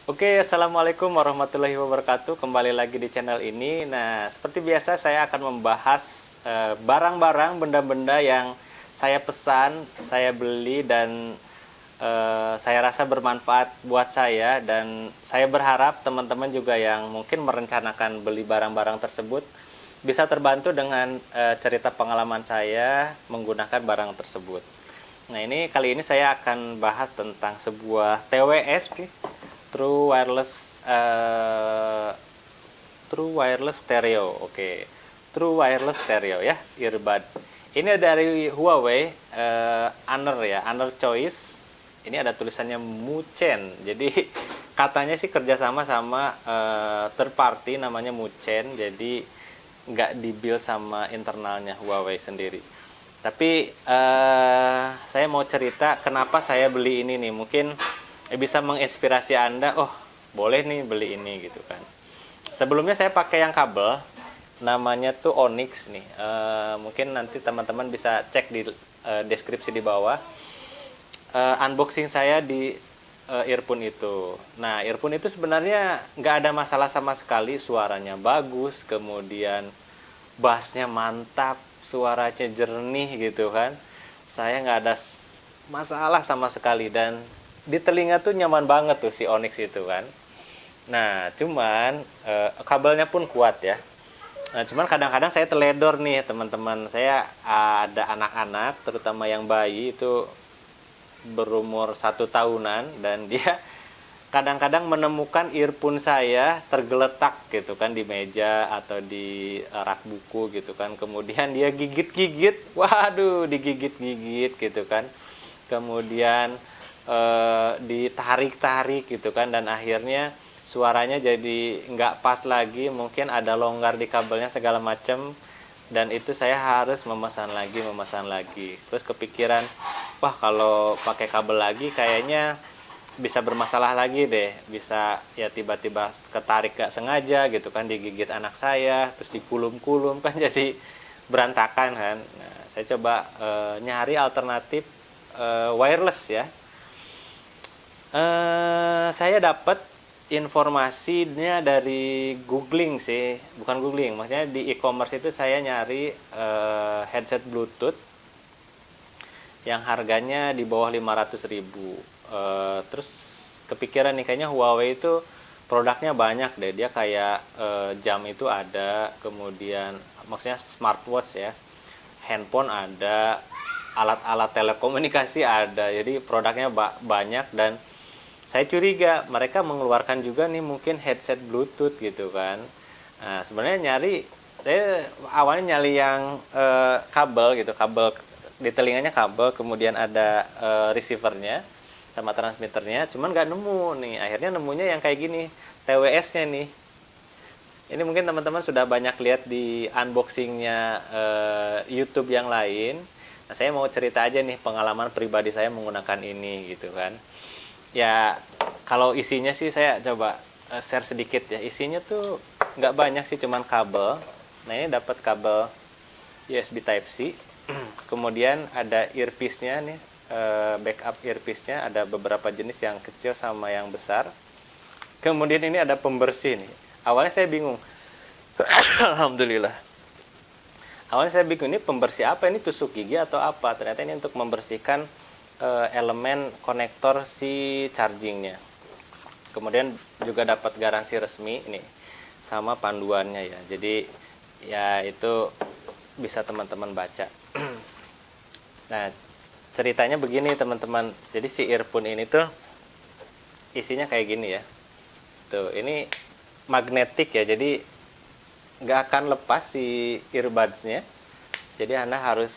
Oke, assalamualaikum warahmatullahi wabarakatuh. Kembali lagi di channel ini. Nah, seperti biasa saya akan membahas barang-barang, benda-benda yang saya pesan, saya beli dan saya rasa bermanfaat buat saya, dan saya berharap teman-teman juga yang mungkin merencanakan beli barang-barang tersebut bisa terbantu dengan cerita pengalaman saya menggunakan barang tersebut. Nah, kali ini saya akan bahas tentang sebuah TWS nih, True Wireless True Wireless Stereo. Oke. True Wireless Stereo ya, earbud. Ini dari Huawei, Honor ya, Honor Choice. Ini ada tulisannya Muchen. Jadi katanya sih kerjasama sama third party namanya Muchen. Jadi nggak di-build sama internalnya Huawei sendiri. Tapi saya mau cerita kenapa saya beli ini nih. Mungkin bisa menginspirasi Anda. Oh, boleh nih beli ini gitu kan. Sebelumnya saya pakai yang kabel, namanya tuh Onyx nih. Mungkin nanti teman-teman bisa cek di deskripsi di bawah. Unboxing saya di earphone itu. Nah, earphone itu sebenarnya nggak ada masalah sama sekali, suaranya bagus, kemudian bassnya mantap, suaranya jernih gitu kan. Saya nggak ada masalah sama sekali, dan di telinga tuh nyaman banget tuh si Onyx itu kan. Nah, cuman kabelnya pun kuat ya. Nah, cuman kadang-kadang saya teledor nih teman-teman. Saya ada anak-anak, terutama yang bayi itu berumur 1 tahunan, dan dia kadang-kadang menemukan earphone saya tergeletak gitu kan di meja atau di rak buku gitu kan. Kemudian dia gigit-gigit, waduh, digigit-gigit gitu kan. Kemudian ditarik-tarik gitu kan, dan akhirnya suaranya jadi nggak pas lagi, mungkin ada longgar di kabelnya segala macam, dan itu saya harus memesan lagi. Terus kepikiran, wah kalau pakai kabel lagi kayaknya bisa bermasalah lagi deh, bisa ya tiba-tiba ketarik gak sengaja gitu kan, digigit anak saya, terus dikulum-kulum kan jadi berantakan kan. Nah, saya coba nyari alternatif wireless ya. Saya dapat informasinya dari googling sih, bukan googling, maksudnya di e-commerce itu saya nyari headset Bluetooth yang harganya di bawah 500.000. Terus kepikiran nih, kayaknya Huawei itu produknya banyak deh. Dia kayak jam itu ada, kemudian maksudnya smartwatch ya, handphone ada, alat-alat telekomunikasi ada. Jadi produknya banyak, dan saya curiga mereka mengeluarkan juga nih mungkin headset Bluetooth gitu kan. Nah, sebenarnya saya awalnya nyari yang kabel gitu, kabel di telinganya kabel, kemudian ada receivernya sama transmitternya, cuman nggak nemu nih. Akhirnya nemunya yang kayak gini, TWS-nya nih. Ini mungkin teman-teman sudah banyak lihat di unboxingnya YouTube yang lain. Nah, saya mau cerita aja nih pengalaman pribadi saya menggunakan ini gitu kan. Ya, kalau isinya sih saya coba share sedikit ya. Isinya tuh nggak banyak sih, cuman kabel. Nah, ini dapat kabel USB Type C. Kemudian ada earpiece-nya nih, backup earpiece-nya, ada beberapa jenis yang kecil sama yang besar. Kemudian ini ada pembersih nih. Awalnya saya bingung. Alhamdulillah. Awalnya saya bingung, ini pembersih apa, ini tusuk gigi atau apa? Ternyata ini untuk membersihkan elemen konektor si chargingnya. Kemudian juga dapat garansi resmi ini sama panduannya ya. Jadi ya itu bisa teman-teman baca. Nah, ceritanya begini teman-teman. Jadi si earphone ini tuh isinya kayak gini ya. Tuh, ini magnetik ya. Jadi nggak akan lepas si earbuds-nya. Jadi Anda harus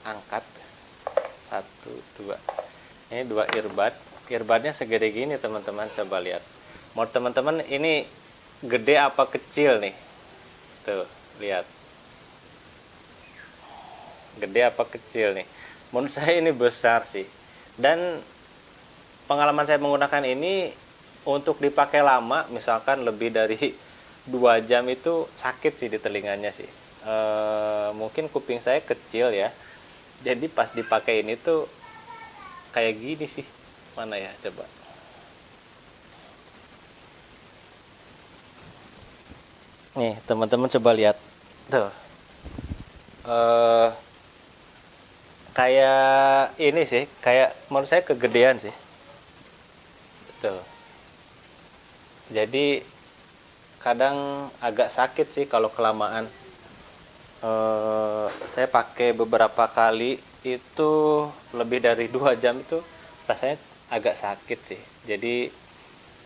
angkat. Satu, dua. Ini dua earbud. Earbudnya segede gini teman-teman. Coba lihat. Mau teman-teman ini gede apa kecil nih? Tuh, lihat. Gede apa kecil nih? Menurut saya ini besar sih. Dan pengalaman saya menggunakan ini untuk dipakai lama, misalkan lebih dari 2 jam itu sakit sih di telinganya sih. Mungkin kuping saya kecil ya. Jadi pas dipakai ini tuh kayak gini sih. Mana ya, coba. Nih teman-teman coba lihat tuh, eh kayak ini sih, kayak menurut saya kegedean sih tuh. Jadi kadang agak sakit sih kalau kelamaan. Saya pakai beberapa kali itu lebih dari 2 jam itu rasanya agak sakit sih. Jadi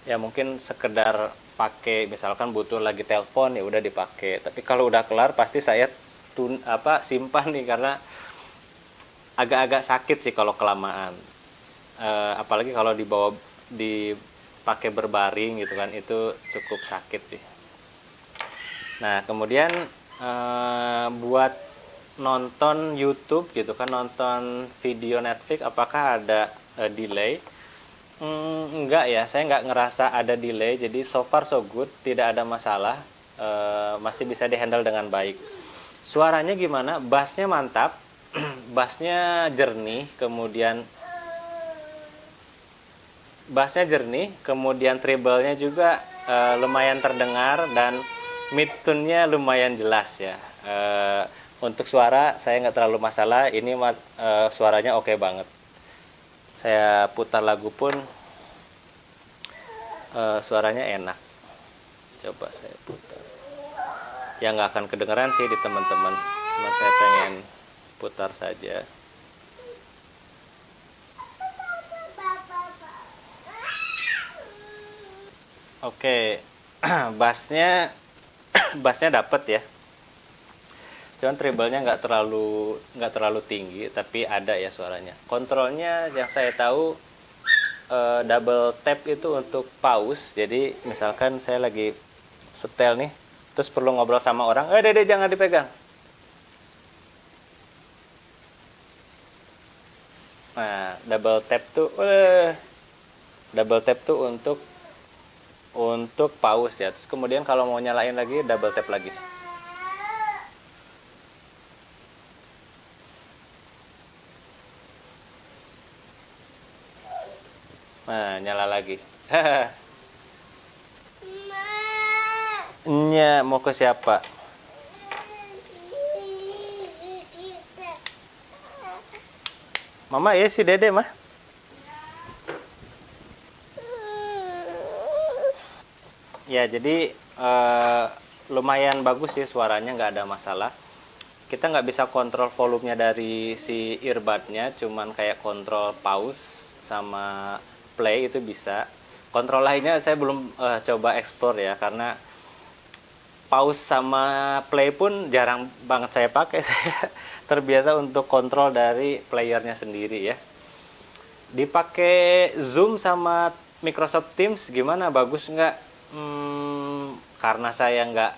ya mungkin sekedar pakai, misalkan butuh lagi telepon ya udah dipakai. Tapi kalau udah kelar pasti saya simpan nih, karena agak-agak sakit sih kalau kelamaan. Apalagi kalau dipakai berbaring gitu kan, itu cukup sakit sih. Nah, kemudian buat nonton YouTube gitu kan, nonton video Netflix, apakah ada delay? Enggak ya, saya nggak ngerasa ada delay, jadi so far so good, tidak ada masalah, masih bisa dihandle dengan baik. Suaranya gimana? Bassnya mantap, bassnya jernih, kemudian treble-nya juga lumayan terdengar, dan mid tune-nya lumayan jelas ya. Untuk suara saya nggak terlalu masalah, ini suaranya oke banget. Saya putar lagu pun suaranya enak. Coba saya putar. Ya nggak akan kedengeran sih di teman-teman, cuma saya pengen putar saja. Oke, bassnya dapet ya. Cuman treble-nya nggak terlalu tinggi, tapi ada ya suaranya. Kontrolnya yang saya tahu double tap itu untuk pause. Jadi misalkan saya lagi setel nih, terus perlu ngobrol sama orang, Dede jangan dipegang. Nah, double tap tuh untuk pause ya. Terus kemudian kalau mau nyalain lagi double tap lagi. Nah, nyala lagi. Nya mau ke siapa? Mama ya si Dede mah. Ya jadi lumayan bagus sih suaranya, nggak ada masalah. Kita nggak bisa kontrol volumenya dari si earbudnya, cuman kayak kontrol pause sama play itu bisa. Kontrol lainnya saya belum coba explore ya, karena pause sama play pun jarang banget saya pakai. Saya terbiasa untuk kontrol dari playernya sendiri ya. Dipakai Zoom sama Microsoft Teams gimana, bagus nggak? Karena saya nggak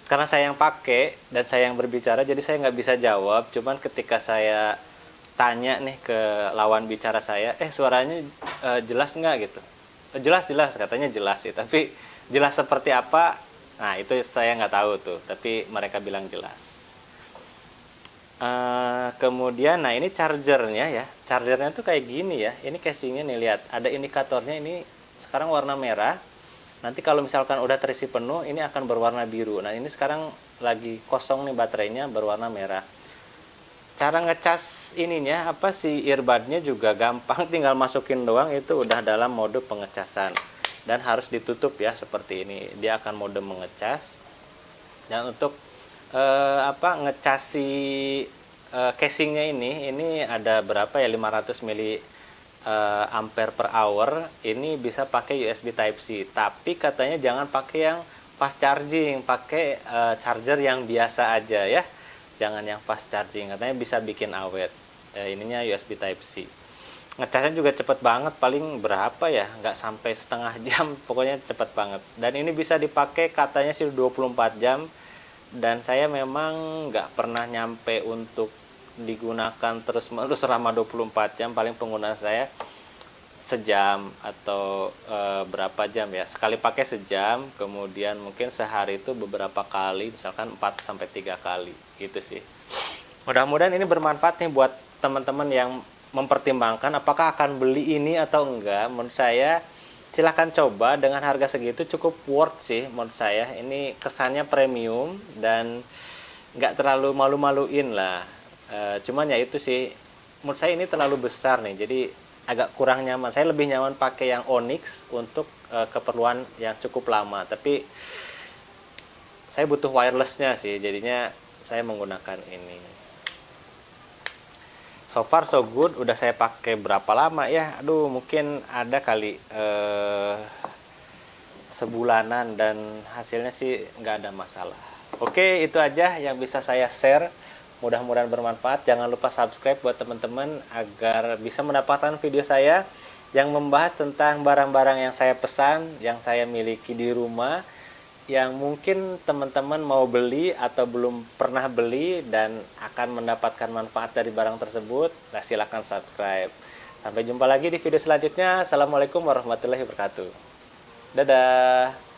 karena saya yang pakai dan saya yang berbicara, jadi saya nggak bisa jawab. Cuman ketika saya tanya nih ke lawan bicara saya, suaranya jelas nggak gitu? Jelas katanya jelas sih, tapi jelas seperti apa? Nah itu saya nggak tahu tuh, tapi mereka bilang jelas. Kemudian, nah ini chargernya ya, chargernya tuh kayak gini ya. Ini casingnya nih, lihat ada indikatornya, ini sekarang warna merah. Nanti kalau misalkan udah terisi penuh, ini akan berwarna biru. Nah ini sekarang lagi kosong nih baterainya, berwarna merah. Cara ngecas ininya si earbudnya juga gampang, tinggal masukin doang, itu udah dalam mode pengecasan. Dan harus ditutup ya seperti ini, dia akan mode mengecas. Dan untuk ngecasi casingnya ini ada berapa ya, 500 mili ampere per hour. Ini bisa pakai USB Type C, tapi katanya jangan pakai yang fast charging, pakai charger yang biasa aja ya, jangan yang fast charging, katanya bisa bikin awet. Ininya USB Type C. Ngecasnya juga cepet banget, paling berapa ya, nggak sampai setengah jam, pokoknya cepet banget. Dan ini bisa dipakai katanya sih 24 jam, dan saya memang nggak pernah nyampe untuk digunakan terus-menerus selama 24 jam. Paling penggunaan saya sejam atau berapa jam ya, sekali pakai sejam, kemudian mungkin sehari itu beberapa kali, misalkan 4-3 kali gitu sih. Mudah-mudahan ini bermanfaat nih buat teman-teman yang mempertimbangkan apakah akan beli ini atau enggak. Menurut saya silahkan coba, dengan harga segitu cukup worth sih menurut saya. Ini kesannya premium dan nggak terlalu malu-maluin lah. Cuman ya itu sih, menurut saya ini terlalu besar nih, jadi agak kurang nyaman. Saya lebih nyaman pakai yang Onyx untuk keperluan yang cukup lama, tapi saya butuh wirelessnya sih, jadinya saya menggunakan ini. So far so good, udah saya pakai berapa lama ya? Aduh, mungkin ada kali sebulanan, dan hasilnya sih nggak ada masalah. Oke, itu aja yang bisa saya share. Mudah-mudahan bermanfaat. Jangan lupa subscribe buat teman-teman agar bisa mendapatkan video saya yang membahas tentang barang-barang yang saya pesan, yang saya miliki di rumah, yang mungkin teman-teman mau beli atau belum pernah beli dan akan mendapatkan manfaat dari barang tersebut. Nah, silakan subscribe. Sampai jumpa lagi di video selanjutnya. Assalamualaikum warahmatullahi wabarakatuh. Dadah.